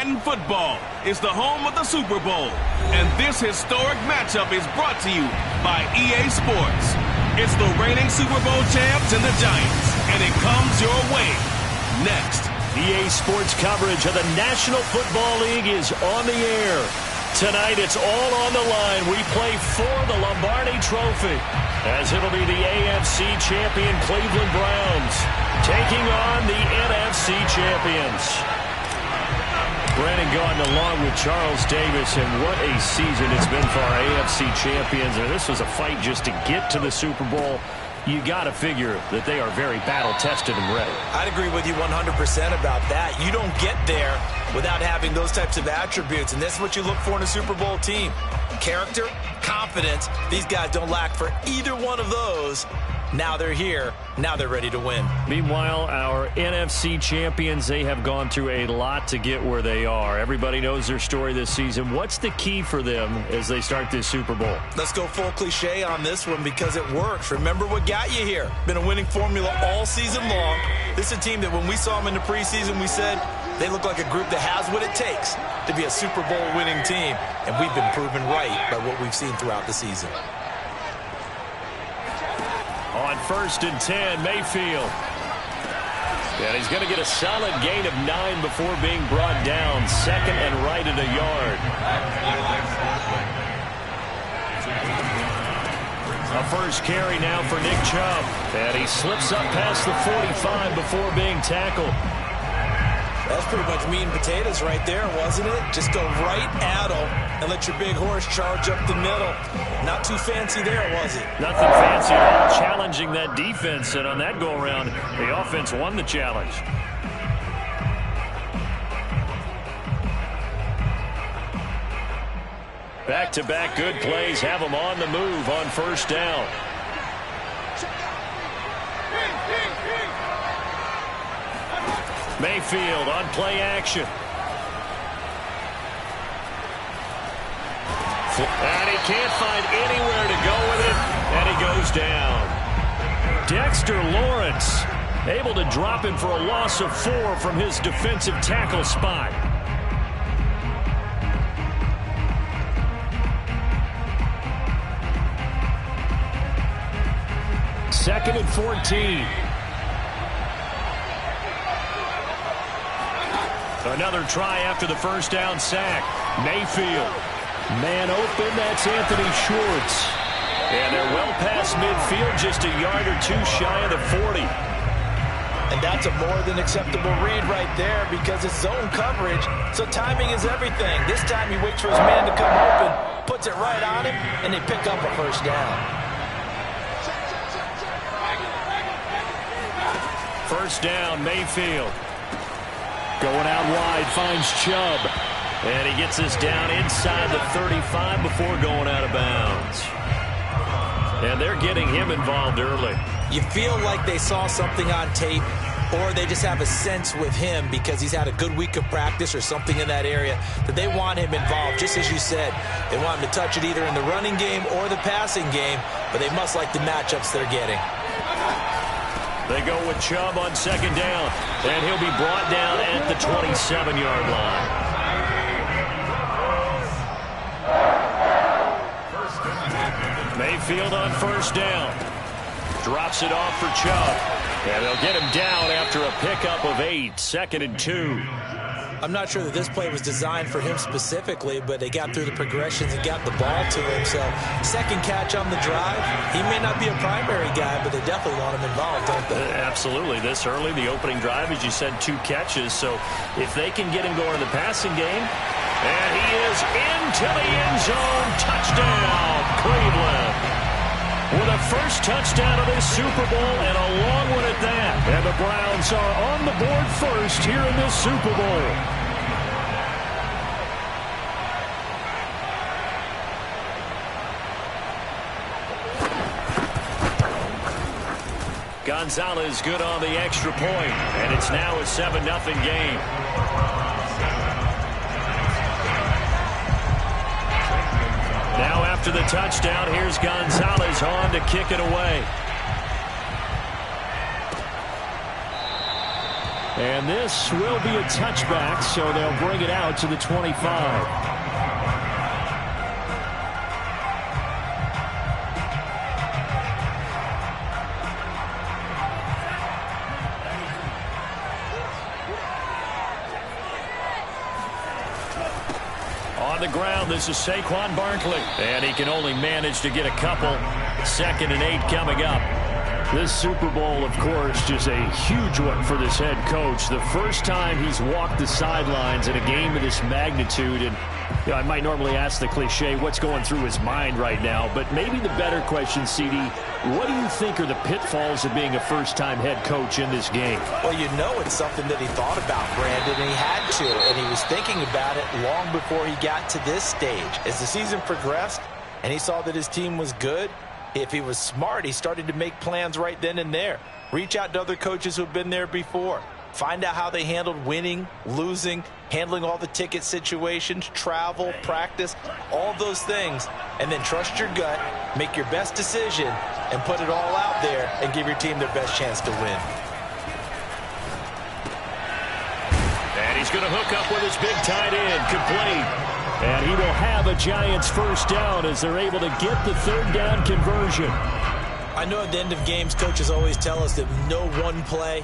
Madden Football is the home of the Super Bowl, and this historic matchup is brought to you by EA Sports. It's the reigning Super Bowl champs and the Giants, and it comes your way next. EA Sports coverage of the National Football League is on the air. Tonight, it's all on the line. We play for the Lombardi Trophy, as it'll be the AFC champion Cleveland Browns taking on the NFC champions. Brandon Gaudin along with Charles Davis, and what a season it's been for our AFC champions. And this was a fight just to get to the Super Bowl. You got to figure that they are very battle-tested and ready. I'd agree with you 100% about that. You don't get there without having those types of attributes, and that's what you look for in a Super Bowl team. Character, confidence. These guys don't lack for either one of those. Now they're here. Now they're ready to win. Meanwhile, our NFC champions, they have gone through a lot to get where they are. Everybody knows their story this season. What's the key for them as they start this Super Bowl? Let's go full cliche on this one because it works. Remember what got you here. Been a winning formula all season long. This is a team that when we saw them in the preseason, we said they look like a group that has what it takes to be a Super Bowl winning team. And we've been proven right by what we've seen throughout the season. On 1st and 10, Mayfield. And he's going to get a solid gain of 9 before being brought down. 2nd and right at a yard. A first carry now for Nick Chubb. And he slips up past the 45 before being tackled. That's pretty much meat and potatoes right there, wasn't it? Just go right at them and let your big horse charge up the middle. Not too fancy there, was it? Nothing fancy at all. Challenging that defense, and on that go-around, the offense won the challenge. Back-to-back good plays have them on the move on 1st down. Mayfield on play action. And he can't find anywhere to go with it, and he goes down. Dexter Lawrence able to drop him for a loss of 4 from his defensive tackle spot. Second and 14. Another try after the first down sack. Mayfield. Man open, that's Anthony Schwartz. And they're well past midfield, just a yard or two shy of the 40. And that's a more than acceptable read right there because it's zone coverage, so timing is everything. This time he waits for his man to come open, puts it right on him, and they pick up a first down. First down, Mayfield. Going out wide, finds Chubb. And he gets us down inside the 35 before going out of bounds. And they're getting him involved early. You feel like they saw something on tape, or they just have a sense with him because he's had a good week of practice or something in that area that they want him involved. Just as you said, they want him to touch it either in the running game or the passing game, but they must like the matchups they're getting. They go with Chubb on 2nd down, and he'll be brought down at the 27-yard line. Mayfield on 1st down. Drops it off for Chubb. And they'll get him down after a pickup of 8. 2nd and 2. I'm not sure that this play was designed for him specifically, but they got through the progressions and got the ball to him. So, second catch on the drive. He may not be a primary guy, but they definitely want him involved, don't they? Absolutely. This early, the opening drive, as you said, 2 catches. So, if they can get him going in the passing game, and he is into the end zone. Touchdown, Cleveland. With a first touchdown of this Super Bowl, and a long one at that. And the Browns are on the board first here in this Super Bowl. Gonzalez good on the extra point, and it's now a 7-0 game. Now after the touchdown, here's Gonzalez on to kick it away. And this will be a touchback, so they'll bring it out to the 25. On the ground, this is Saquon Barkley. And he can only manage to get a couple. 2nd and 8 coming up. This Super Bowl, of course, just a huge one for this head coach. The first time he's walked the sidelines in a game of this magnitude. And you know, I might normally ask the cliche, what's going through his mind right now? But maybe the better question, CD, what do you think are the pitfalls of being a first-time head coach in this game? Well, you know it's something that he thought about, Brandon, and he had to. And he was thinking about it long before he got to this stage. As the season progressed and he saw that his team was good, if he was smart, he started to make plans right then and there. Reach out to other coaches who have been there before. Find out how they handled winning, losing, handling all the ticket situations, travel, practice, all those things. And then trust your gut, make your best decision, and put it all out there and give your team their best chance to win. And he's going to hook up with his big tight end, complete. And he will have a Giants first down as they're able to get the 3rd down conversion. I know at the end of games, coaches always tell us that no one play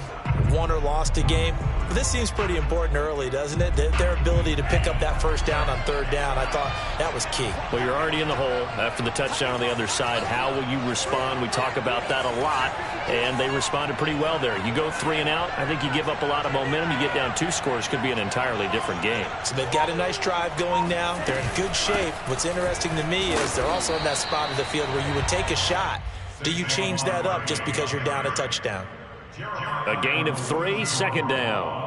won or lost a game. But this seems pretty important early, doesn't it? Their ability to pick up that first down on 3rd down, I thought that was key. Well, you're already in the hole after the touchdown on the other side. How will you respond? We talk about that a lot, and they responded pretty well there. You go 3 and out, I think you give up a lot of momentum. You get down 2 scores, could be an entirely different game. So they've got a nice drive going now. They're in good shape. What's interesting to me is they're also in that spot of the field where you would take a shot. Do you change that up just because you're down a touchdown? A gain of 3, 2nd down.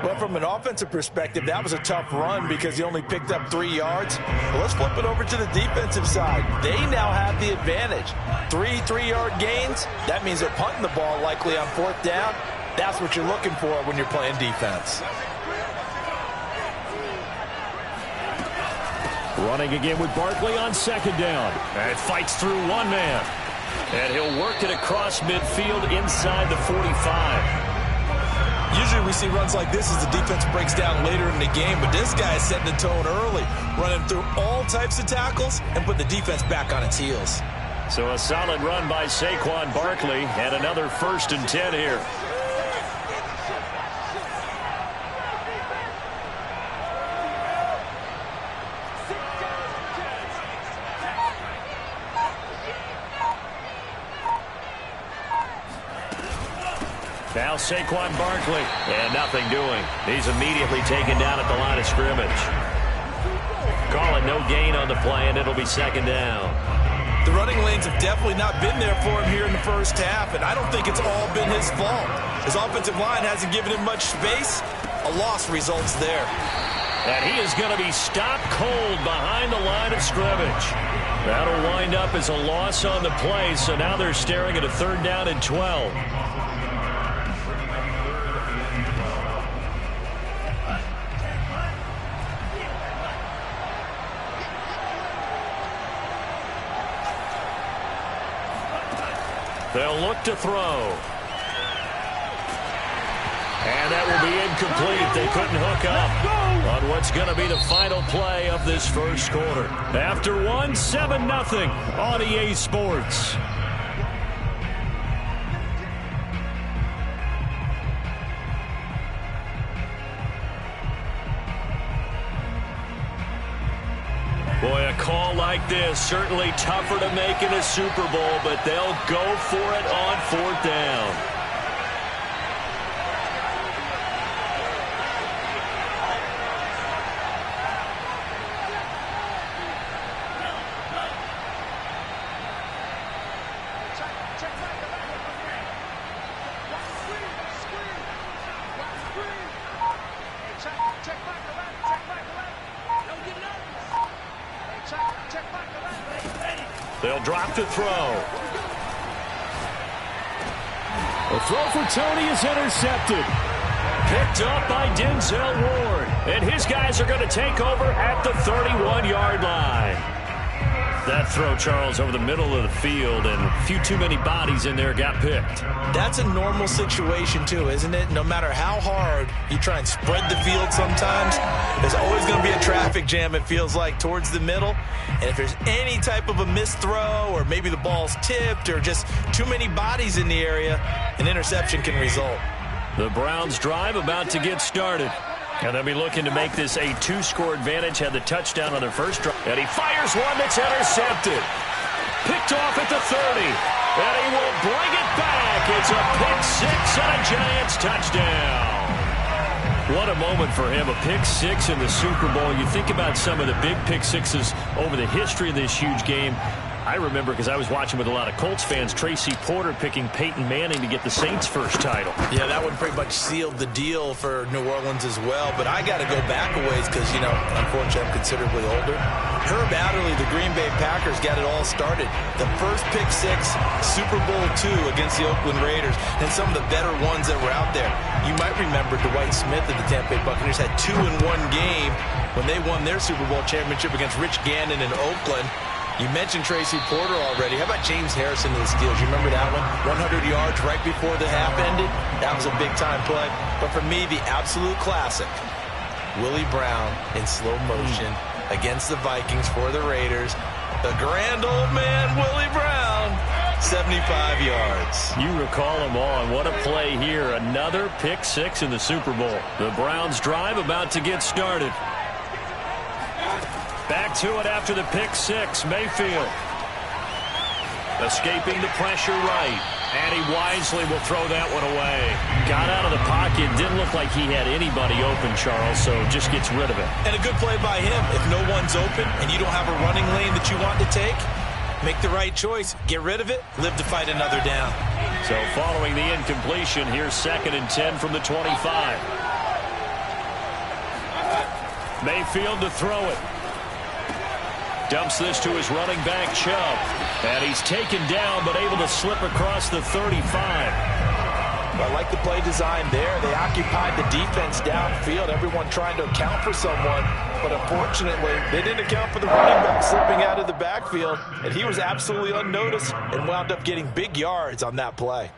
Well, from an offensive perspective, that was a tough run because he only picked up 3 yards. Well, let's flip it over to the defensive side. They now have the advantage. 3 3-yard gains. That means they're punting the ball likely on 4th down. That's what you're looking for when you're playing defense. Running again with Barkley on 2nd down. And fights through one man. And he'll work it across midfield inside the 45. Usually we see runs like this as the defense breaks down later in the game, but this guy is setting the tone early, running through all types of tackles and put the defense back on its heels. So a solid run by Saquon Barkley and another 1st and 10 here. Now Saquon Barkley, and nothing doing. He's immediately taken down at the line of scrimmage. Call it no gain on the play, and it'll be 2nd down. The running lanes have definitely not been there for him here in the first half, and I don't think it's all been his fault. His offensive line hasn't given him much space. A loss results there. And he is going to be stopped cold behind the line of scrimmage. That'll wind up as a loss on the play, so now they're staring at a 3rd down and 12. They'll look to throw. And that will be incomplete. They couldn't hook up on what's going to be the final play of this first quarter. After one, 7-0 on EA Sports. Boy, a call like this, certainly tougher to make in a Super Bowl, but they'll go for it on 4th down. They'll drop to throw. The throw for Tony is intercepted. Picked up by Denzel Ward. And his guys are going to take over at the 31-yard line. That throw, Charles, over the middle of the field, and a few too many bodies in there got picked. That's a normal situation, too, isn't it? No matter how hard you try and spread the field sometimes, there's always going to be a traffic jam, it feels like, towards the middle. And if there's any type of a missed throw, or maybe the ball's tipped, or just too many bodies in the area, an interception can result. The Browns drive about to get started. And they'll be looking to make this a 2-score advantage. Had the touchdown on their first drive. And he fires one that's intercepted. Picked off at the 30. And he will bring it back. It's a pick six and a Giants touchdown. What a moment for him. A pick six in the Super Bowl. You think about some of the big pick sixes over the history of this huge game. I remember, because I was watching with a lot of Colts fans, Tracy Porter picking Peyton Manning to get the Saints' first title. Yeah, that one pretty much sealed the deal for New Orleans as well. But I got to go back a ways because, you know, unfortunately I'm considerably older. Herb Adderley, the Green Bay Packers, got it all started. The first pick six, Super Bowl II against the Oakland Raiders, and some of the better ones that were out there. You might remember Dwight Smith of the Tampa Bay Buccaneers had 2 in one game when they won their Super Bowl championship against Rich Gannon in Oakland. You mentioned Tracy Porter already. How about James Harrison to the Steelers? You remember that one? 100 yards right before the half ended? That was a big-time play. But for me, the absolute classic, Willie Brown in slow motion against the Vikings for the Raiders. The grand old man, Willie Brown, 75 yards. You recall them all, and what a play here. Another pick six in the Super Bowl. The Browns drive about to get started. Back to it after the pick six. Mayfield escaping the pressure right, and he wisely will throw that one away. Got out of the pocket. Didn't look like he had anybody open, Charles, so just gets rid of it. And a good play by him. If no one's open and you don't have a running lane that you want to take, make the right choice. Get rid of it. Live to fight another down. So following the incompletion, here's 2nd and 10 from the 25. Mayfield to throw it. Dumps this to his running back, Chubb. And he's taken down, but able to slip across the 35. I like the play design there. They occupied the defense downfield, everyone trying to account for someone. But unfortunately, they didn't account for the running back slipping out of the backfield. And he was absolutely unnoticed and wound up getting big yards on that play.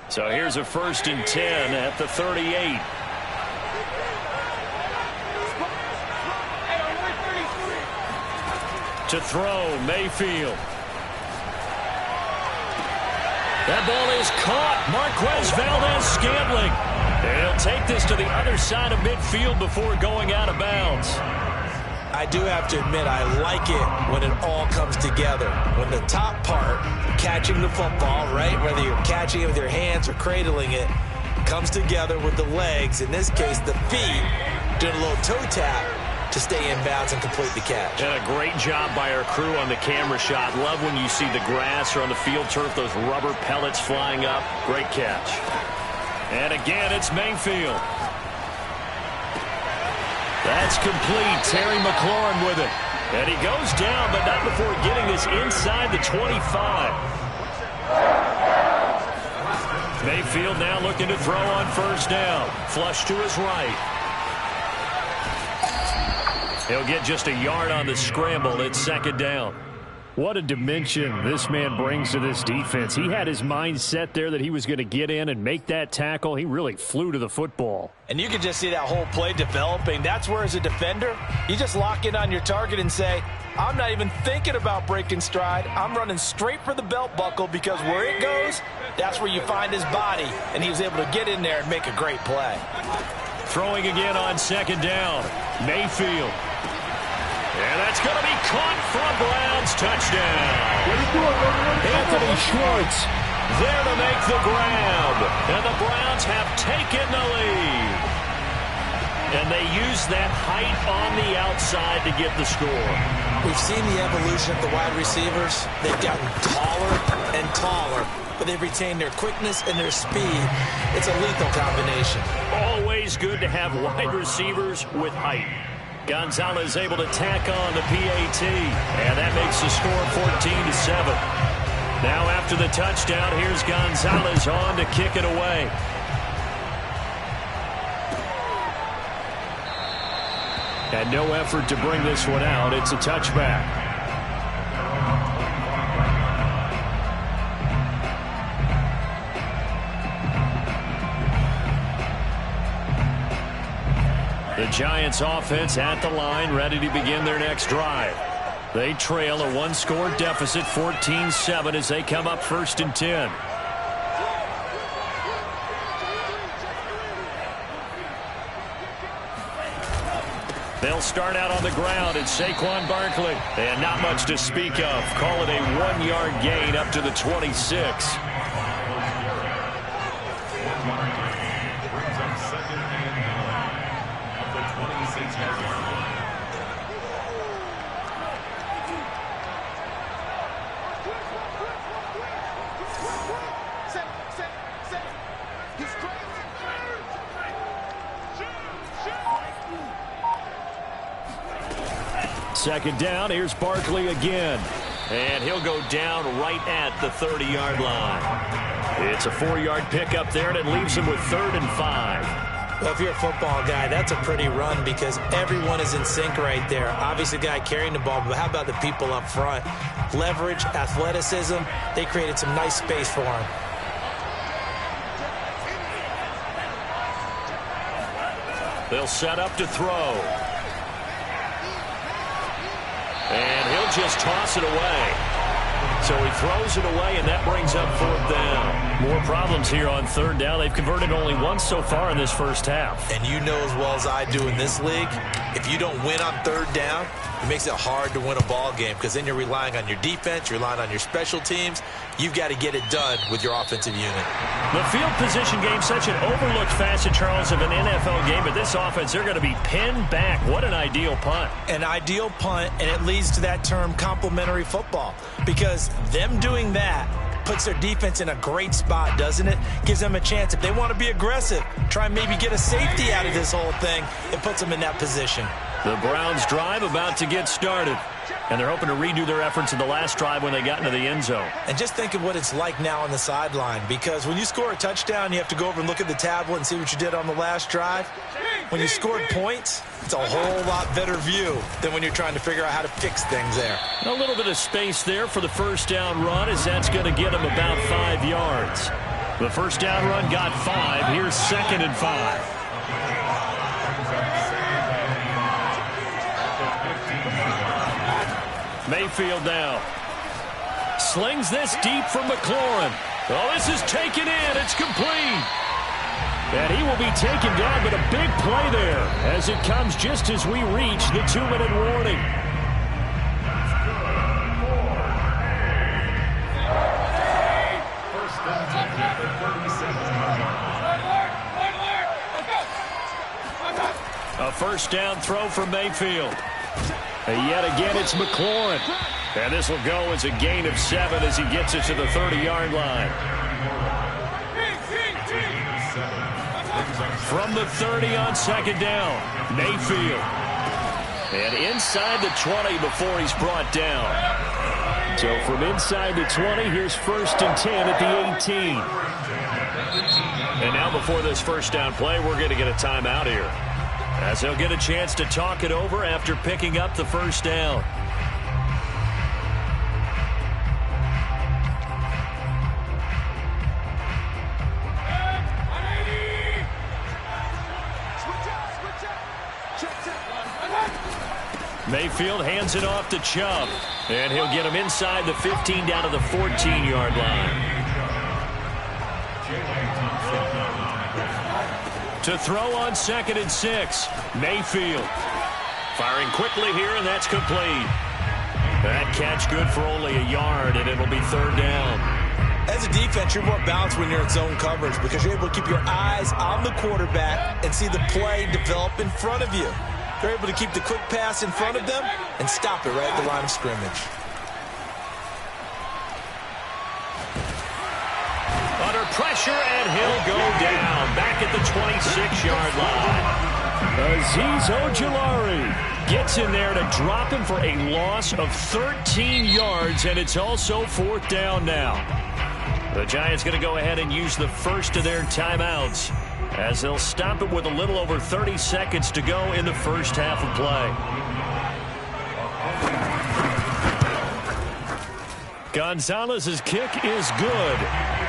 So here's a 1st and 10 at the 38. To throw, Mayfield. That ball is caught. Marquez Valdes-Scantling. He'll take this to the other side of midfield before going out of bounds. I do have to admit, I like it when it all comes together. When the top part, catching the football, right, whether you're catching it with your hands or cradling it, comes together with the legs, in this case the feet, doing a little toe tap to stay in bounds and complete the catch. And a great job by our crew on the camera shot. Love when you see the grass or on the field turf, those rubber pellets flying up. Great catch. And again, it's Mayfield. That's complete. Terry McLaurin with it. And he goes down, but not before getting this inside the 25. Mayfield now looking to throw on 1st down. Flush to his right. He'll get just a yard on the scramble. It's 2nd down. What a dimension this man brings to this defense. He had his mind set there that he was going to get in and make that tackle. He really flew to the football. And you can just see that whole play developing. That's where, as a defender, you just lock in on your target and say, I'm not even thinking about breaking stride. I'm running straight for the belt buckle, because where it goes, that's where you find his body. And he was able to get in there and make a great play. Throwing again on 2nd down. Mayfield. And that's going to be caught for a Browns touchdown. Anthony Schwartz there to make the grab. And the Browns have taken the lead. And they use that height on the outside to get the score. We've seen the evolution of the wide receivers. They've gotten taller and taller, but they've retained their quickness and their speed. It's a lethal combination. Always good to have wide receivers with height. Gonzalez able to tack on the PAT, and that makes the score 14-7. Now after the touchdown, here's Gonzalez on to kick it away. And no effort to bring this one out. It's a touchback. The Giants offense at the line, ready to begin their next drive. They trail a one-score deficit, 14-7, as they come up 1st and 10. They'll start out on the ground. It's Saquon Barkley. And not much to speak of. Call it a 1-yard gain up to the 26. Second down, here's Barkley again. And he'll go down right at the 30-yard line. It's a 4-yard pickup there, and it leaves him with 3rd and 5. Well, if you're a football guy, that's a pretty run because everyone is in sync right there. Obviously, the guy carrying the ball, but how about the people up front? Leverage, athleticism, they created some nice space for him. They'll set up to throw. And he'll just toss it away. So he throws it away, and that brings up 4th down. More problems here on 3rd down. They've converted only once so far in this first half. And you know as well as I do in this league, if you don't win on 3rd down, it makes it hard to win a ball game because then you're relying on your defense, you're relying on your special teams. You've got to get it done with your offensive unit. The field position game, such an overlooked facet, Charles, of an NFL game, but this offense, they're going to be pinned back. What an ideal punt. An ideal punt, and it leads to that term complementary football because them doing that puts their defense in a great spot, doesn't it? Gives them a chance. If they want to be aggressive, try and maybe get a safety out of this whole thing, it puts them in that position. The Browns drive about to get started. And they're hoping to redo their efforts in the last drive when they got into the end zone. And just think of what it's like now on the sideline, because when you score a touchdown, you have to go over and look at the tablet and see what you did on the last drive. When you scored points, it's a whole lot better view than when you're trying to figure out how to fix things there. A little bit of space there for the first down run, as that's going to get them about 5 yards. The first down run got 5. Here's 2nd and 5. Mayfield now. Slings this deep for McLaurin. Oh, this is taken in. It's complete. And he will be taken down, but a big play there as it comes just as we reach the 2-minute warning. A first down throw for Mayfield. And yet again, it's McLaurin. And this will go as a gain of 7 as he gets it to the 30-yard line. From the 30 on 2nd down, Mayfield. And inside the 20 before he's brought down. So from inside the 20, here's 1st and 10 at the 18. And now before this first down play, we're going to get a timeout here, as they'll get a chance to talk it over after picking up the first down. Mayfield hands it off to Chubb, and he'll get him inside the 15 down to the 14-yard line. To throw on 2nd and 6, Mayfield. Firing quickly here, and that's complete. That catch good for only a yard, and it'll be 3rd down. As a defense, you're more balanced when you're in zone coverage because you're able to keep your eyes on the quarterback and see the play develop in front of you. They're able to keep the quick pass in front of them and stop it right at the line of scrimmage. Under pressure, and he'll go down back at the 26-yard line. Azeez Ojulari gets in there to drop him for a loss of 13 yards, and it's also 4th down now. The Giants going to go ahead and use the first of their timeouts as they'll stop it with a little over 30 seconds to go in the first half of play. Gonzalez's kick is good,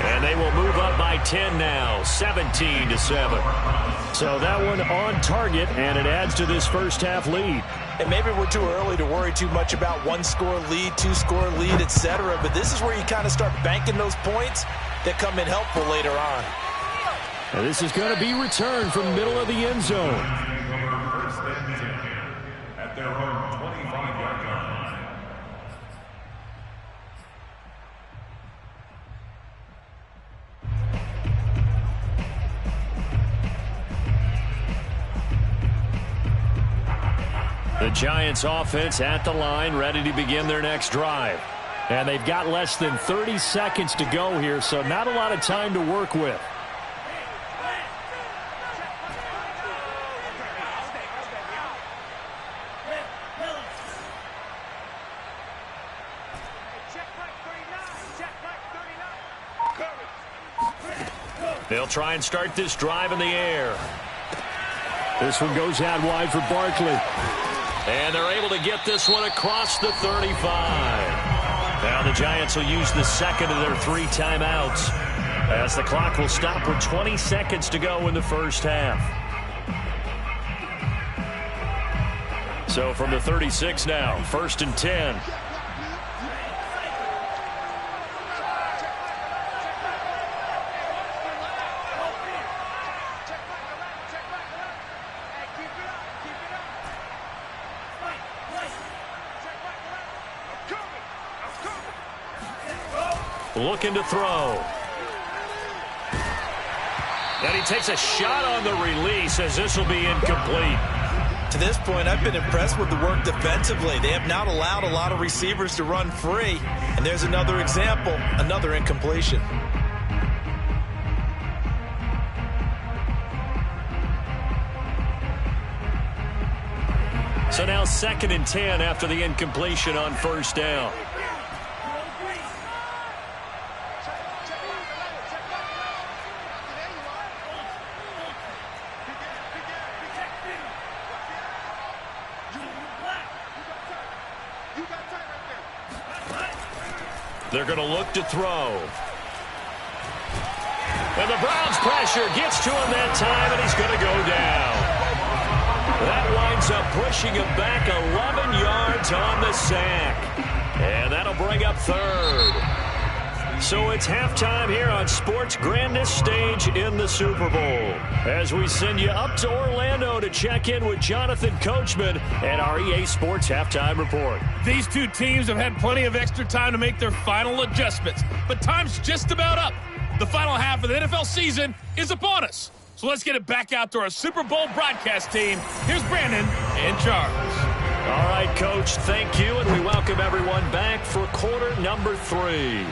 and they will move up by 10 now, 17-7. So that one on target, and it adds to this first half lead. And maybe we're too early to worry too much about one-score lead, two-score lead, etc. But this is where you kind of start banking those points that come in helpful later on. And this is going to be returned from middle of the end zone. First and 10 at their own 25-yard line. The Giants offense at the line, ready to begin their next drive. And they've got less than 30 seconds to go here, so not a lot of time to work with. They'll try and start this drive in the air. This one goes out wide for Barkley. And they're able to get this one across the 35. Now the Giants will use the second of their 3 timeouts, as the clock will stop with 20 seconds to go in the first half. So from the 36 now, first and 10. Looking to throw. And he takes a shot on the release, as this will be incomplete. To this point, I've been impressed with the work defensively. They have not allowed a lot of receivers to run free. And there's another example, another incompletion. So now second and 10 after the incompletion on first down. They're going to look to throw. And the Browns' pressure gets to him that time, and he's going to go down. That winds up pushing him back 11 yards on the sack. And that'll bring up third. So it's halftime here on sports' grandest stage in the Super Bowl, as we send you up to Orlando to check in with Jonathan Coachman and our EA Sports Halftime Report. These two teams have had plenty of extra time to make their final adjustments, but time's just about up. The final half of the NFL season is upon us. So let's get it back out to our Super Bowl broadcast team. Here's Brandon and Charles. All right, Coach, thank you, and we welcome everyone back for quarter number 3.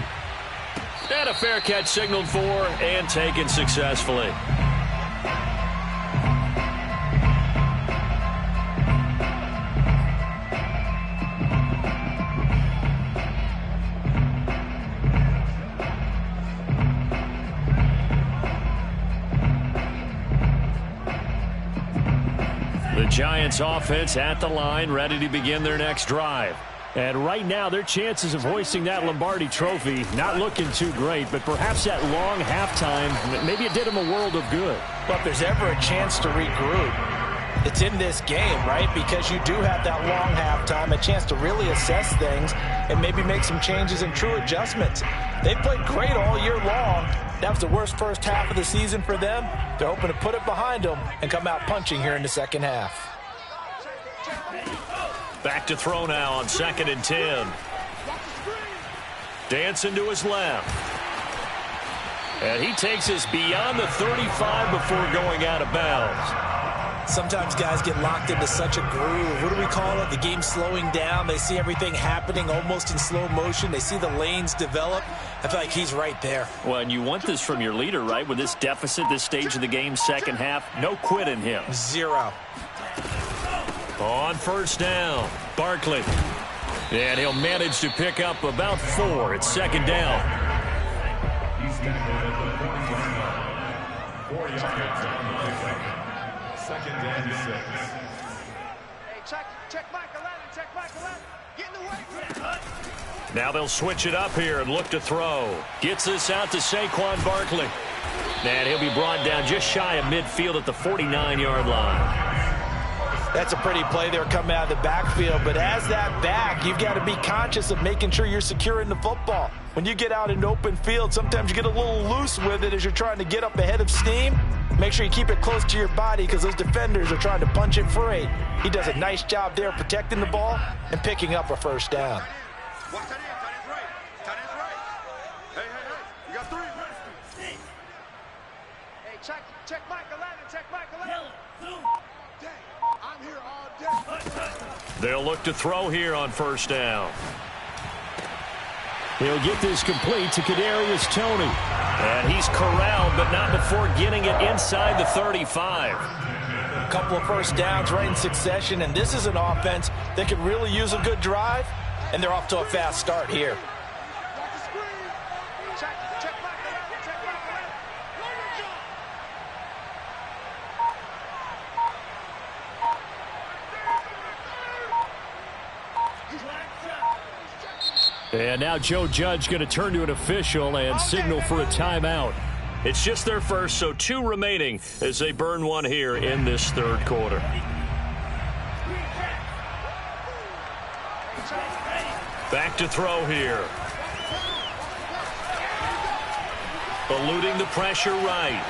And a fair catch signaled for and taken successfully. The Giants offense at the line, ready to begin their next drive. And right now, their chances of hoisting that Lombardi trophy not looking too great, but perhaps that long halftime, maybe it did them a world of good. Well, if there's ever a chance to regroup, it's in this game, right? Because you do have that long halftime, a chance to really assess things and maybe make some changes and true adjustments. They've played great all year long. That was the worst first half of the season for them. They're hoping to put it behind them and come out punching here in the second half. Back to throw now on second and 10. Dancing to his left. And he takes us beyond the 35 before going out of bounds. Sometimes guys get locked into such a groove. What do we call it? The game's slowing down. They see everything happening almost in slow motion. They see the lanes develop. I feel like he's right there. Well, and you want this from your leader, right? With this deficit, this stage of the game, second half, no quit in him. Zero. On first down, Barkley. And he'll manage to pick up about 4. It's second down. 4 yards on the play. 2nd and 6. Hey, check Michael Allen, check Michael Allen. Get in the way. Now they'll switch it up here and look to throw. Gets this out to Saquon Barkley. And he'll be brought down just shy of midfield at the 49-yard line. That's a pretty play there coming out of the backfield, but as that back, you've got to be conscious of making sure you're securing the football. When you get out in open field, sometimes you get a little loose with it as you're trying to get up ahead of steam. Make sure you keep it close to your body because those defenders are trying to punch it free. He does a nice job there protecting the ball and picking up a first down. Watch that in, tight end's right. Tight end's right. Hey, we got 3. Hey, check Michael Allen, check Michael Allen. Dang, I'm here all day. They'll look to throw here on first down. He'll get this complete to Kadarius Toney. And he's corralled, but not before getting it inside the 35. A couple of first downs right in succession, and this is an offense that could really use a good drive, and they're off to a fast start here. Watch the screen. Check Michael Allen, check Michael Allen. And now Joe Judge going to turn to an official and signal for a timeout. It's just their first, so 2 remaining as they burn one here in this third quarter. Back to throw here. Eluding the pressure right.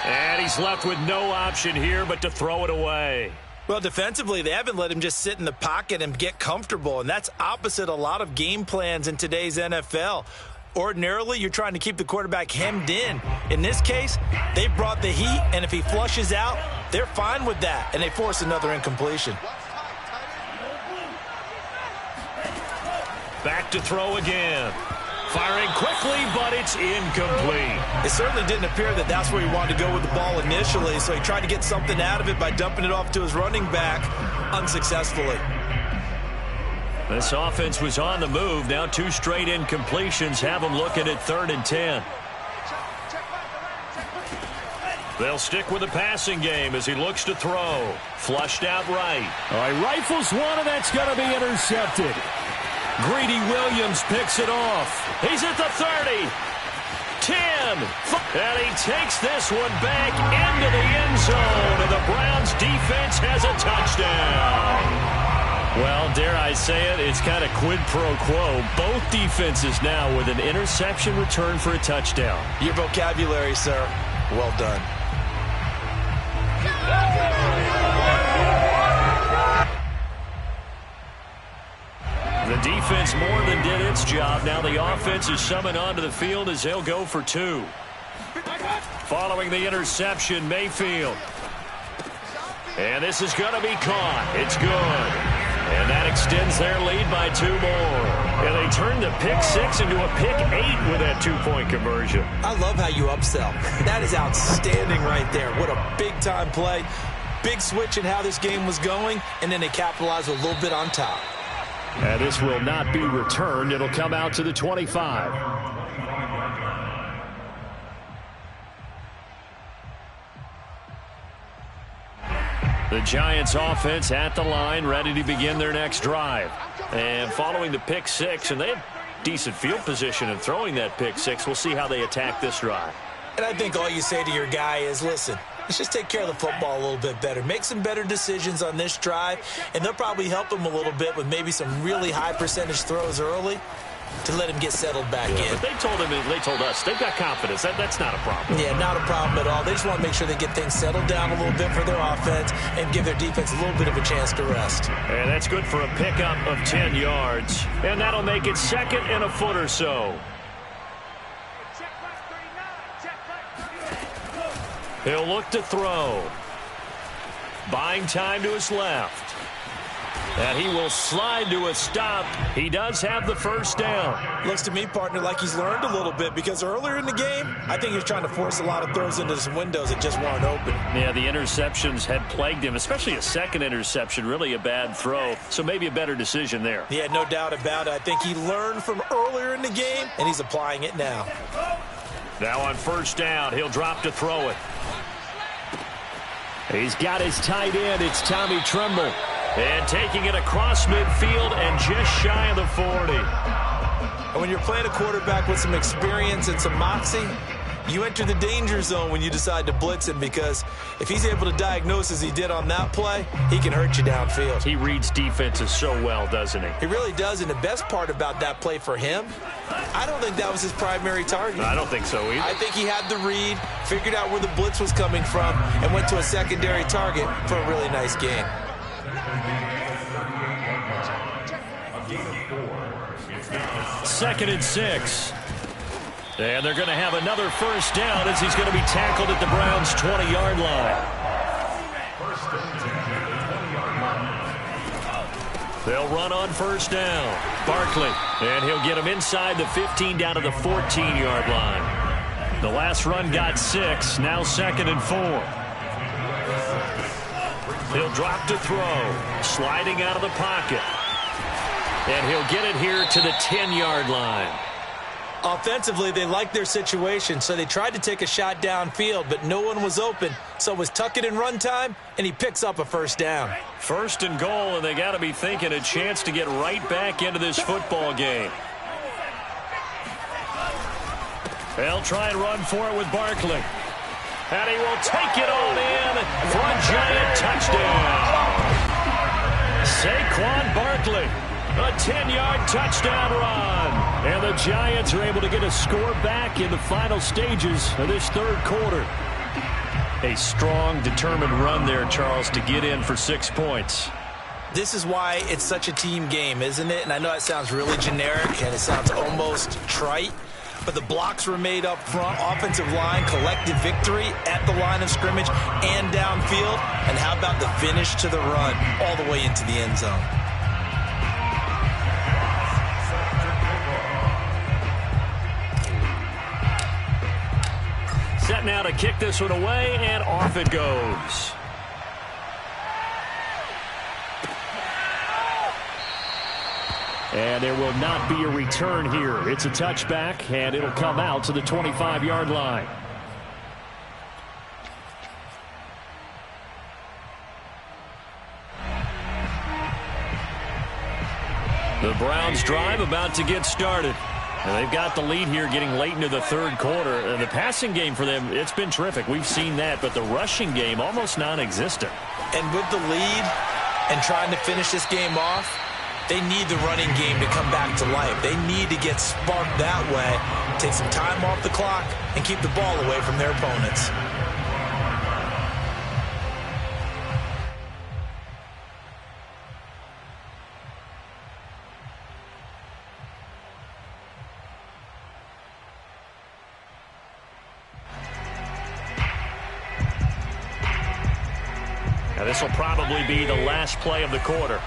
And he's left with no option here but to throw it away. Well, defensively, they haven't let him just sit in the pocket and get comfortable, and that's opposite a lot of game plans in today's NFL. Ordinarily, you're trying to keep the quarterback hemmed in. In this case, they brought the heat, and if he flushes out, they're fine with that, and they force another incompletion. Back to throw again. Firing quickly, but it's incomplete. It certainly didn't appear that that's where he wanted to go with the ball initially, so he tried to get something out of it by dumping it off to his running back unsuccessfully. This offense was on the move. Now 2 straight incompletions have them looking at 3rd and 10. They'll stick with the passing game as he looks to throw. Flushed out right. All right, rifles one, and that's going to be intercepted. Greedy Williams picks it off. He's at the 30. 10. And he takes this one back into the end zone. And the Browns defense has a touchdown. Well, dare I say it, it's kind of quid pro quo. Both defenses now with an interception return for a touchdown. Your vocabulary, sir. Well done. The defense more than did its job. Now the offense is summoned onto the field as they'll go for 2. Following the interception, Mayfield. And this is going to be caught. It's good. And that extends their lead by 2 more. And they turn the pick 6 into a pick 8 with that 2-point conversion. I love how you upsell. That is outstanding right there. What a big-time play. Big switch in how this game was going, and then they capitalized a little bit on top. And this will not be returned. It'll come out to the 25. The Giants offense at the line, ready to begin their next drive. And following the pick 6, and they have decent field position in throwing that pick 6. We'll see how they attack this drive. And I think all you say to your guy is, listen, let's just take care of the football a little bit better. Make some better decisions on this drive, and they'll probably help him a little bit with maybe some really high percentage throws early to let him get settled back in. But they told us, they've got confidence. That's not a problem. Yeah, not a problem at all. They just want to make sure they get things settled down a little bit for their offense and give their defense a little bit of a chance to rest. And that's good for a pickup of 10 yards. And that'll make it 2nd and a foot or so. He'll look to throw. Buying time to his left. And he will slide to a stop. He does have the first down. Looks to me, partner, like he's learned a little bit because earlier in the game, I think he was trying to force a lot of throws into some windows that just weren't open. Yeah, the interceptions had plagued him, especially a second interception, really a bad throw. So maybe a better decision there. Yeah, no doubt about it. I think he learned from earlier in the game, and he's applying it now. Now on first down, he'll drop to throw it. He's got his tight end. It's Tommy Tremble. And taking it across midfield and just shy of the 40. And when you're playing a quarterback with some experience and some moxie, you enter the danger zone when you decide to blitz him, because if he's able to diagnose as he did on that play, he can hurt you downfield. He reads defenses so well, doesn't he? He really does, and the best part about that play for him, I don't think that was his primary target. I don't think so either. I think he had the read, figured out where the blitz was coming from, and went to a secondary target for a really nice gain. Second and 6. And they're going to have another first down as he's going to be tackled at the Browns' 20-yard line. They'll run on first down. Barkley, and he'll get him inside the 15 down to the 14-yard line. The last run got 6, now second and 4. He'll drop to throw, sliding out of the pocket. And he'll get it here to the 10-yard line. Offensively, they liked their situation, so they tried to take a shot downfield, but no one was open. So it was tuck it in run time, and he picks up a first down. First and goal, and they got to be thinking a chance to get right back into this football game. They'll try and run for it with Barkley. And he will take it on in for a giant touchdown. Saquon Barkley. A 10-yard touchdown run. And the Giants are able to get a score back in the final stages of this third quarter. A strong, determined run there, Charles, to get in for 6 points. This is why it's such a team game, isn't it? And I know it sounds really generic and it sounds almost trite, but the blocks were made up front. Offensive line, collective victory at the line of scrimmage and downfield. And how about the finish to the run all the way into the end zone? Set now to kick this one away, and off it goes. And there will not be a return here. It's a touchback, and it'll come out to the 25-yard line. The Browns drive about to get started. And they've got the lead here getting late into the third quarter. And the passing game for them, it's been terrific. We've seen that. But the rushing game, almost non-existent. And with the lead and trying to finish this game off, they need the running game to come back to life. They need to get sparked that way, take some time off the clock, and keep the ball away from their opponents. This will probably be the last play of the quarter.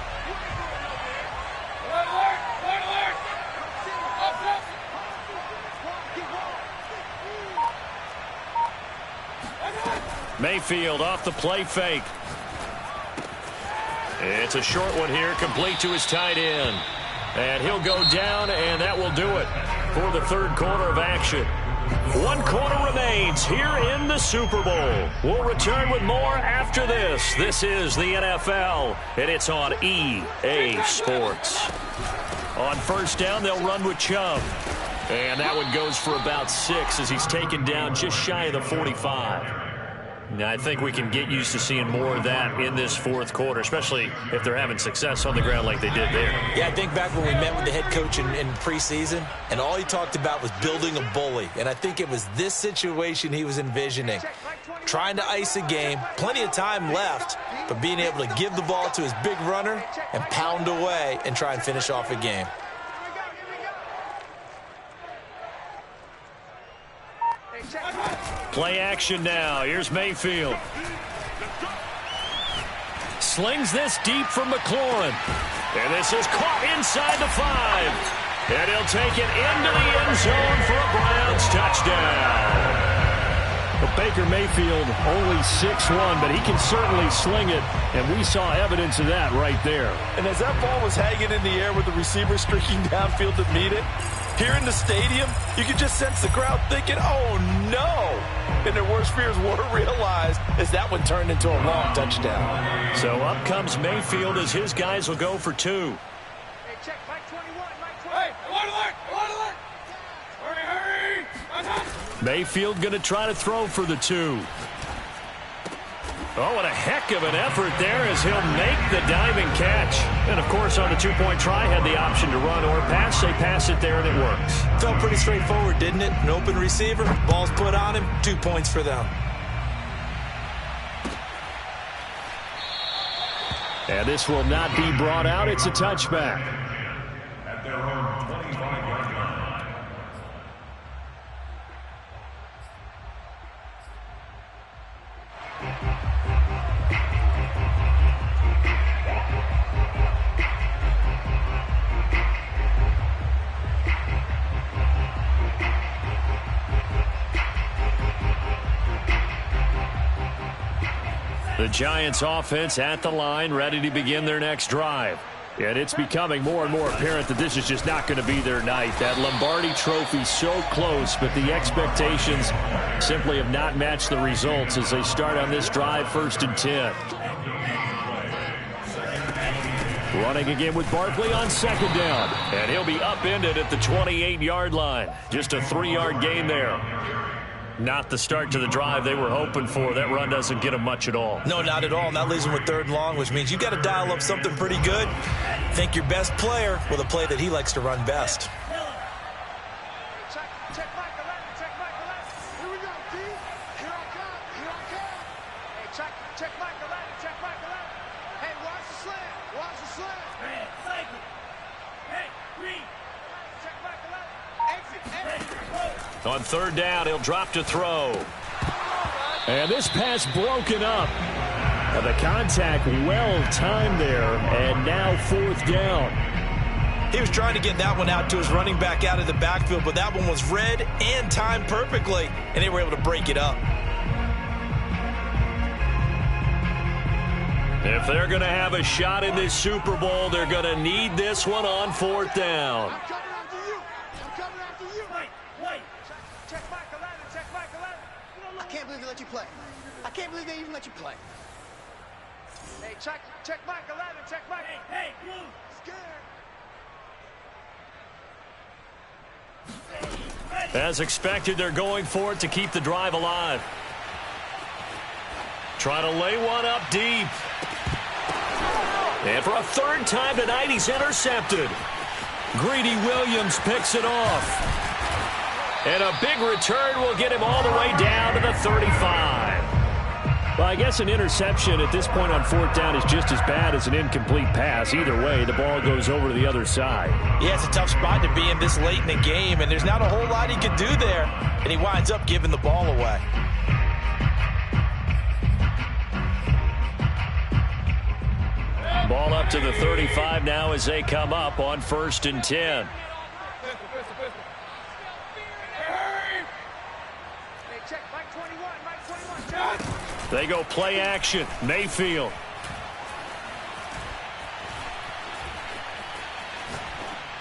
Mayfield off the play fake. It's a short one here, complete to his tight end. And he'll go down, and that will do it for the third quarter of action. 1 quarter remains here in the Super Bowl. We'll return with more after this. This is the NFL, and it's on EA Sports. On first down, they'll run with Chubb. And that one goes for about 6 as he's taken down just shy of the 45. Now, I think we can get used to seeing more of that in this fourth quarter, especially if they're having success on the ground like they did there. Yeah, I think back when we met with the head coach in preseason, and all he talked about was building a bully. And I think it was this situation he was envisioning. Trying to ice a game, plenty of time left, but being able to give the ball to his big runner and pound away and try and finish off a game. Play action now. Here's Mayfield. Slings this deep from McLaurin. And this is caught inside the 5. And he'll take it into the end zone for a Browns touchdown. But Baker Mayfield only 6'1", but he can certainly sling it. And we saw evidence of that right there. And as that ball was hanging in the air with the receiver streaking downfield to meet it, here in the stadium, you could just sense the crowd thinking, oh, no. and their worst fears were realized as that one turned into a long touchdown. So up comes Mayfield as his guys will go for 2. Hey, check, Mike 21, Mike 20. Hey, alert! Hurry! Mayfield going to try to throw for the 2. Oh, what a heck of an effort there as he'll make the diving catch. And, of course, on the 2-point try, had the option to run or pass. They pass it there, and it works. Felt pretty straightforward, didn't it? An open receiver, ball's put on him, 2 points for them. And this will not be brought out. It's a touchback. At their own 25-yard line. The Giants offense at the line, ready to begin their next drive. And it's becoming more and more apparent that this is just not going to be their night. That Lombardi Trophy so close, but the expectations simply have not matched the results as they start on this drive, 1st and 10. Running again with Barkley on 2nd down. And he'll be upended at the 28-yard line. Just a 3-yard gain there. Not the start to the drive they were hoping for. That run doesn't get them much at all. No, not at all. And that leaves them with 3rd and long, which means you've got to dial up something pretty good. Think your best player with a play that he likes to run best. Check Mike 11, check Mike 11. Here we go, D. Here I come. Hey, check Mike 11, check Mike 11. Hey, watch the slant. Hey, green. Check Mike 11. Exit. On 3rd down, he'll drop to throw. And this pass broken up. The contact well timed there, and now 4th down. He was trying to get that one out to his running back out of the backfield, but that one was read and timed perfectly, and they were able to break it up. If they're going to have a shot in this Super Bowl, they're going to need this one on 4th down. I'm coming after you. Wait. Check Mike 11, check Mike 11. I can't believe they let you play. I can't believe they even let you play. Hey, check Mike 11, check Mike. Hey, Blue. Scared. As expected, they're going for it to keep the drive alive. Try to lay one up deep. And for a 3rd time tonight, he's intercepted. Greedy Williams picks it off. And a big return will get him all the way down to the 35. Well, I guess an interception at this point on 4th down is just as bad as an incomplete pass. Either way, the ball goes over to the other side. Yeah, it's a tough spot to be in this late in the game, and there's not a whole lot he can do there. And he winds up giving the ball away. Ball up to the 35 now as they come up on 1st and 10. Check Mike 21, Mike 21. They go play action. Mayfield.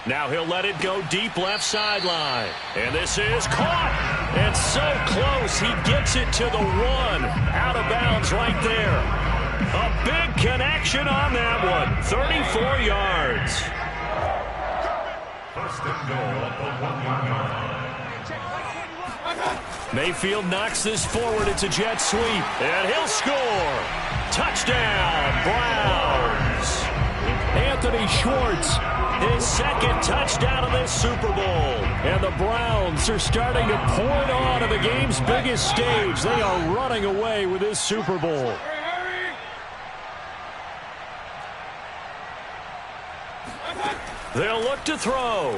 Now he'll let it go deep left sideline. And this is caught. And so close. He gets it to the 1. Out of bounds right there. A big connection on that one. 34 yards. 1st and goal at the 1-yard line. Mayfield knocks this forward. It's a jet sweep. And he'll score. Touchdown, Browns. Anthony Schwartz, his 2nd touchdown of this Super Bowl. And the Browns are starting to pour it on to the game's biggest stage. They are running away with this Super Bowl. They'll look to throw.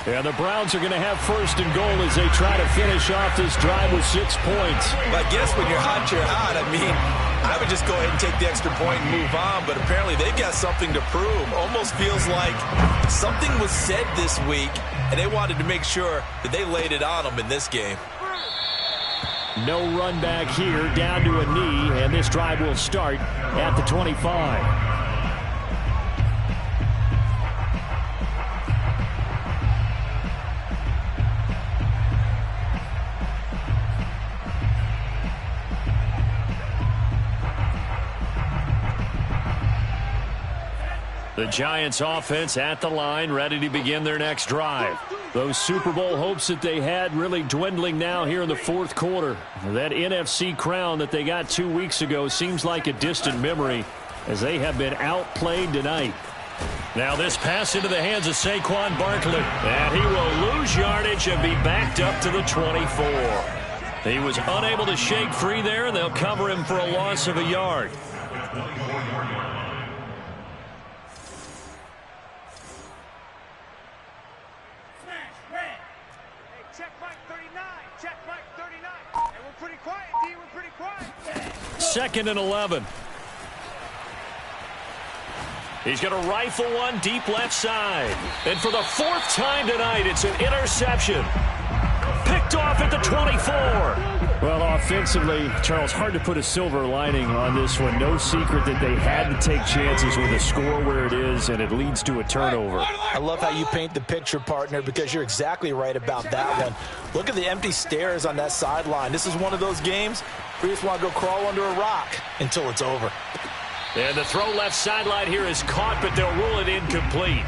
And the Browns are going to have 1st and goal as they try to finish off this drive with 6 points. But I guess when you're hot, you're hot. I mean, I would just go ahead and take the extra point and move on, but apparently they've got something to prove. Almost feels like something was said this week, and they wanted to make sure that they laid it on them in this game. No run back here, down to a knee, and this drive will start at the 25. The Giants offense at the line, ready to begin their next drive. Those Super Bowl hopes that they had really dwindling now here in the fourth quarter. That NFC crown that they got 2 weeks ago seems like a distant memory as they have been outplayed tonight. Now this pass into the hands of Saquon Barkley. And he will lose yardage and be backed up to the 24. He was unable to shake free there, and they'll cover him for a loss of a yard. Second and 11. He's going to rifle one deep left side. And for the fourth time tonight, it's an interception. Picked off at the 24. Well, offensively, Charles, hard to put a silver lining on this one. No secret that they had to take chances with a score where it is, and it leads to a turnover. I love how you paint the picture, partner, because you're exactly right about that one. Look at the empty stares on that sideline. This is one of those games where you just want to go crawl under a rock until it's over. And the throw left sideline here is caught, but they'll rule it incomplete.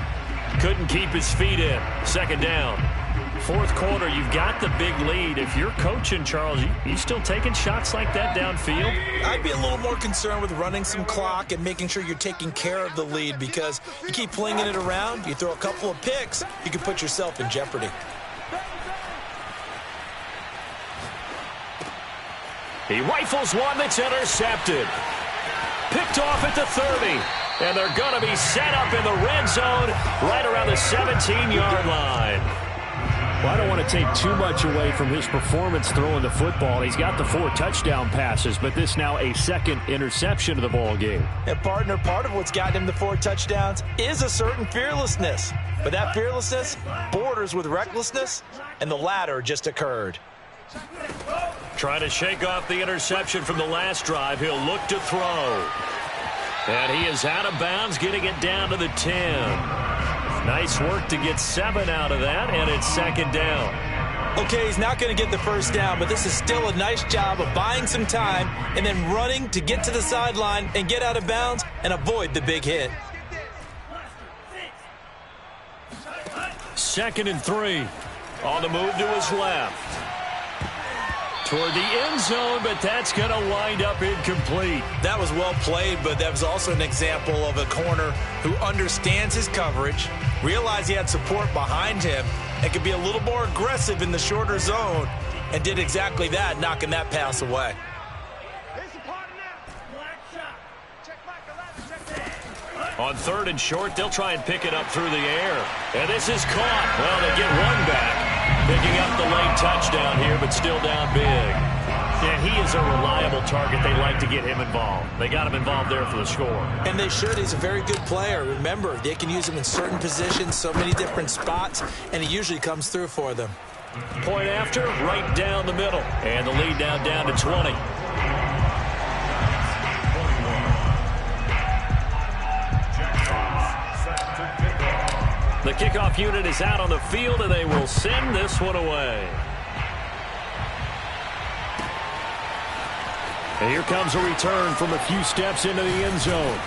Couldn't keep his feet in. Second down. Fourth quarter, you've got the big lead. If you're coaching, Charles, you still taking shots like that downfield? I'd be a little more concerned with running some clock and making sure you're taking care of the lead, because you keep flinging it around, you throw a couple of picks, you can put yourself in jeopardy. He rifles one that's intercepted. Picked off at the 30. And they're going to be set up in the red zone right around the 17-yard line. Well, I don't want to take too much away from his performance throwing the football. He's got the 4 touchdown passes, but this now a second interception of the ball game. And, partner, part of what's gotten him the 4 touchdowns is a certain fearlessness. But that fearlessness borders with recklessness, and the latter just occurred. Trying to shake off the interception from the last drive. He'll look to throw. And he is out of bounds, getting it down to the 10. Nice work to get 7 out of that, and it's second down. Okay, he's not going to get the first down, but this is still a nice job of buying some time and then running to get to the sideline and get out of bounds and avoid the big hit. Second and 3. On the move to his left. Toward the end zone, but that's going to wind up incomplete. That was well played, but that was also an example of a corner who understands his coverage, realized he had support behind him, and could be a little more aggressive in the shorter zone, and did exactly that, knocking that pass away. On third and short, they'll try and pick it up through the air. And this is caught. Well, they get one back. Picking up the late touchdown here, but still down big. Yeah, he is a reliable target. They like to get him involved. They got him involved there for the score. And they should. He's a very good player. Remember, they can use him in certain positions, so many different spots, and he usually comes through for them. Point after, right down the middle. And the lead down to 20. The kickoff unit is out on the field, and they will send this one away. And here comes a return from a few steps into the end zone.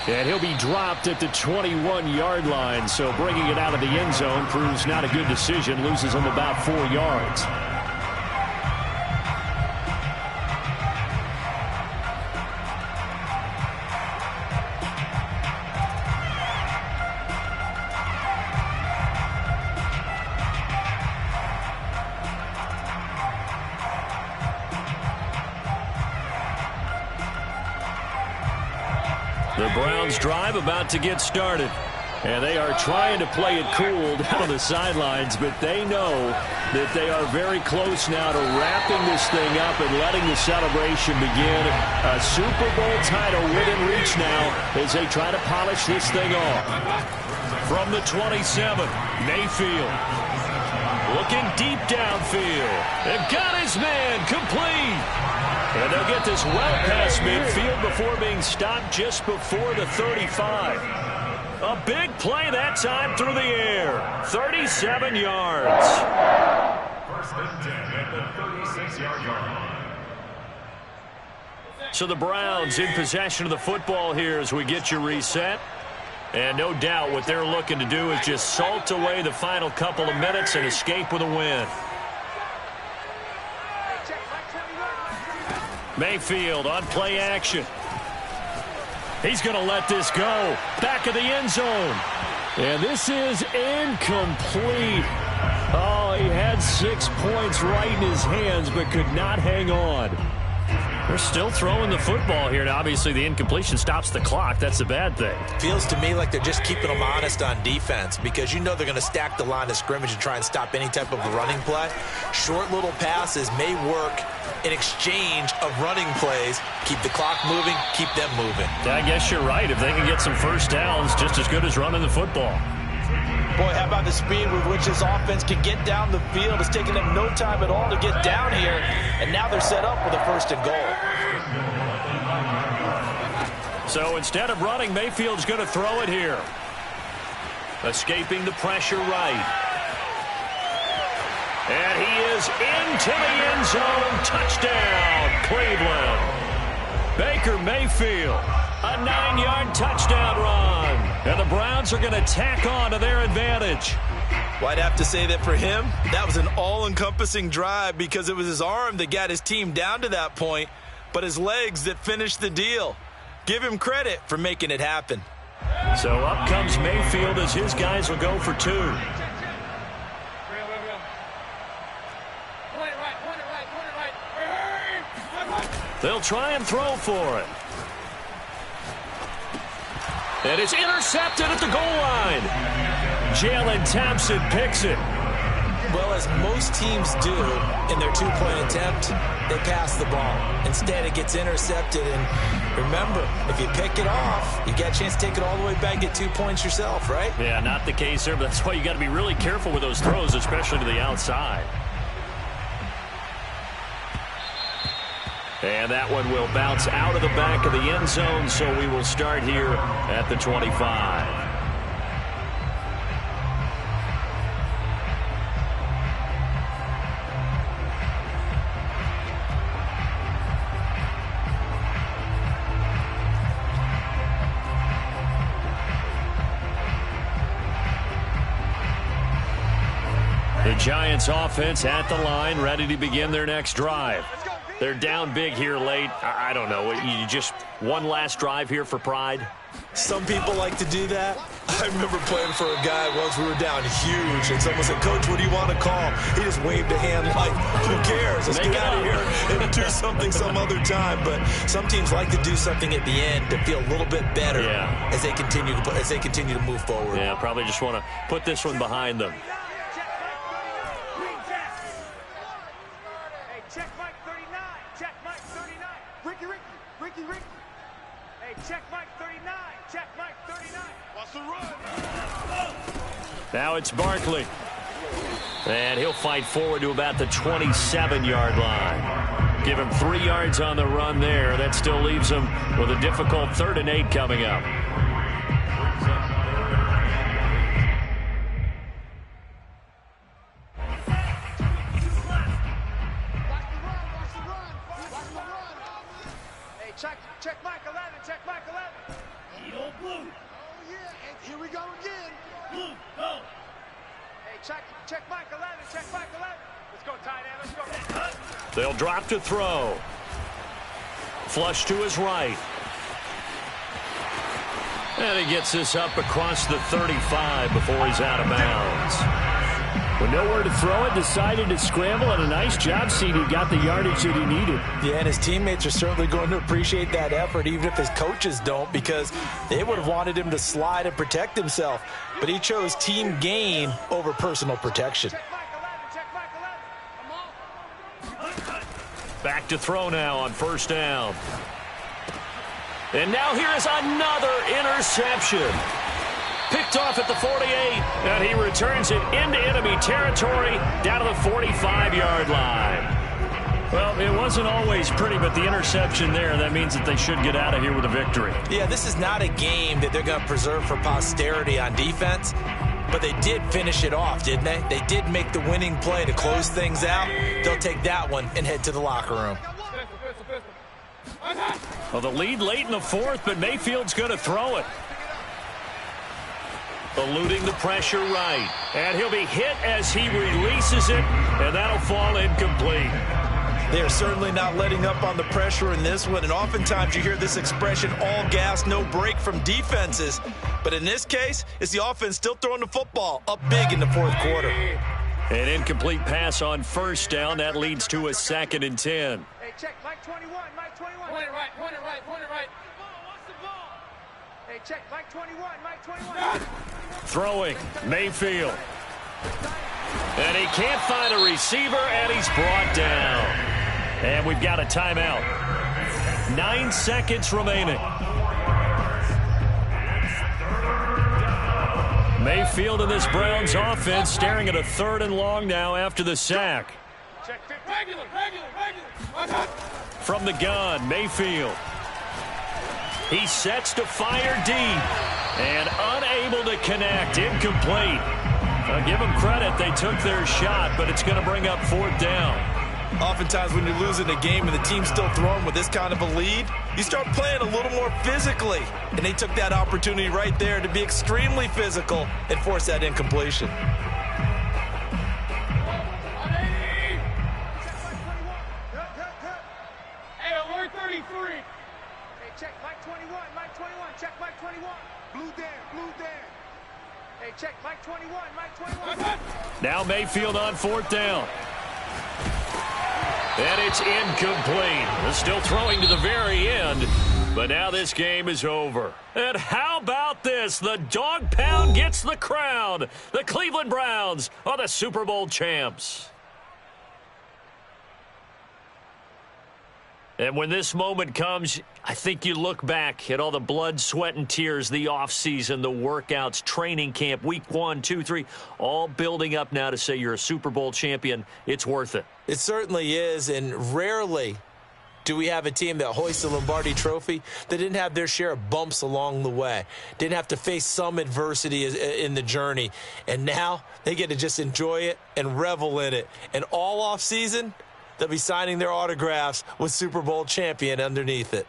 And he'll be dropped at the 21-yard line, so bringing it out of the end zone proves not a good decision, loses him about 4 yards. The Browns drive about to get started. And they are trying to play it cool down on the sidelines, but they know that they are very close now to wrapping this thing up and letting the celebration begin. A Super Bowl title within reach now as they try to polish this thing off. From the 27, Mayfield. Looking deep downfield. They've got his man complete. And they'll get this well past midfield before being stopped just before the 35. A big play that time through the air. 37 yards. First and 10 at the 36-yard line. So the Browns in possession of the football here as we get you reset. And no doubt what they're looking to do is just salt away the final couple of minutes and escape with a win. Mayfield on play action. He's going to let this go. Back of the end zone. And this is incomplete. Oh, he had 6 points right in his hands, but could not hang on. They're still throwing the football here. Now, obviously, the incompletion stops the clock. That's a bad thing. Feels to me like they're just keeping them honest on defense because you know they're going to stack the line of scrimmage and try and stop any type of a running play. Short little passes may work in exchange of running plays. Keep the clock moving, keep them moving. I guess you're right. If they can get some first downs, just as good as running the football. Boy, how about the speed with which this offense can get down the field? It's taken them no time at all to get down here, and now they're set up with a 1st and goal. So instead of running, Mayfield's going to throw it here. Escaping the pressure right. And he is into the end zone. Touchdown, Cleveland. Baker Mayfield, a 9-yard touchdown run. And the Browns are going to tack on to their advantage. Well, I'd have to say that for him, that was an all-encompassing drive because it was his arm that got his team down to that point, but his legs that finished the deal. Give him credit for making it happen. So up comes Mayfield as his guys will go for 2. They'll try and throw for it. And it's intercepted at the goal line. Jalen Thompson picks it. Well, as most teams do in their 2-point attempt, they pass the ball. Instead, it gets intercepted. And remember, if you pick it off, you get a chance to take it all the way back and get 2 points yourself, right? Yeah, not the case there, but that's why you got to be really careful with those throws, especially to the outside. And that one will bounce out of the back of the end zone, so we will start here at the 25. The Giants offense at the line, ready to begin their next drive. They're down big here late. I don't know. You just one last drive here for pride? Some people like to do that. I remember playing for a guy once. We were down huge, and someone said, "Coach, what do you want to call?" He just waved a hand like, "Who cares? Let's get out of here and do something some other time." But some teams like to do something at the end to feel a little bit better as they continue to move forward. Yeah, probably just want to put this one behind them. Check Mike 39. Check Mike 39. Ricky. Hey, check Mike 39. Check Mike 39. What's the run? Now it's Barkley. And he'll fight forward to about the 27-yard line. Give him 3 yards on the run there. That still leaves him with a difficult 3rd and 8 coming up. Check Mike 11. Check Mike 11. Yo, Blue. Oh, yeah. And here we go again. Blue, go. Hey, check Mike 11. Check Mike 11. Let's go, tight end. Let's go. They'll drop to throw. Flush to his right. And he gets this up across the 35 before he's out of bounds. With nowhere to throw it, decided to scramble, and a nice job seeing he got the yardage that he needed. Yeah, and his teammates are certainly going to appreciate that effort, even if his coaches don't, because they would have wanted him to slide and protect himself. But he chose team gain over personal protection. Back to throw now on 1st down. And now here is another interception. Picked off at the 48, and he returns it into enemy territory down to the 45-yard line. Well, it wasn't always pretty, but the interception there, that means that they should get out of here with a victory. Yeah, this is not a game that they're going to preserve for posterity on defense, but they did finish it off, didn't they? They did make the winning play to close things out. They'll take that one and head to the locker room. Well, the lead late in the 4th, but Mayfield's going to throw it. eluding the pressure right. And he'll be hit as he releases it, and that'll fall incomplete. They are certainly not letting up on the pressure in this one, and oftentimes you hear this expression, all gas, no break from defenses. But in this case, it's the offense still throwing the football up big in the fourth quarter. An incomplete pass on first down. That leads to a 2nd and 10. Hey, check, Mike 21, Mike 21. Point it right, point it right, point it right. Watch the ball. Hey, check, Mike 21, Mike 21. Throwing, Mayfield. And he can't find a receiver, and he's brought down. And we've got a timeout. 9 seconds remaining. Mayfield in this Browns offense staring at a 3rd and long now after the sack. Check, regular. From the gun, Mayfield. He sets to fire deep and unable to connect. Incomplete. I'll give them credit. They took their shot, but it's going to bring up 4th down. Oftentimes when you're losing a game and the team's still throwing with this kind of a lead, you start playing a little more physically. And they took that opportunity right there to be extremely physical and force that incompletion. Hey, alert 33. Hey, check, Mike 21, Mike 21. Check, Mike 21. Blue Dan. Hey, check, Mike 21, Mike 21. Now Mayfield on 4th down. And it's incomplete. They're still throwing to the very end. But now this game is over. And how about this? The dog pound gets the crown. The Cleveland Browns are the Super Bowl champs. And when this moment comes, I think you look back at all the blood, sweat, and tears, the offseason, the workouts, training camp, week 1, 2, 3, all building up now to say you're a Super Bowl champion. It's worth it. It certainly is, and rarely do we have a team that hoists the Lombardi Trophy that didn't have their share of bumps along the way, didn't have to face some adversity in the journey, and now they get to just enjoy it and revel in it. And all offseason, they'll be signing their autographs with Super Bowl champion underneath it.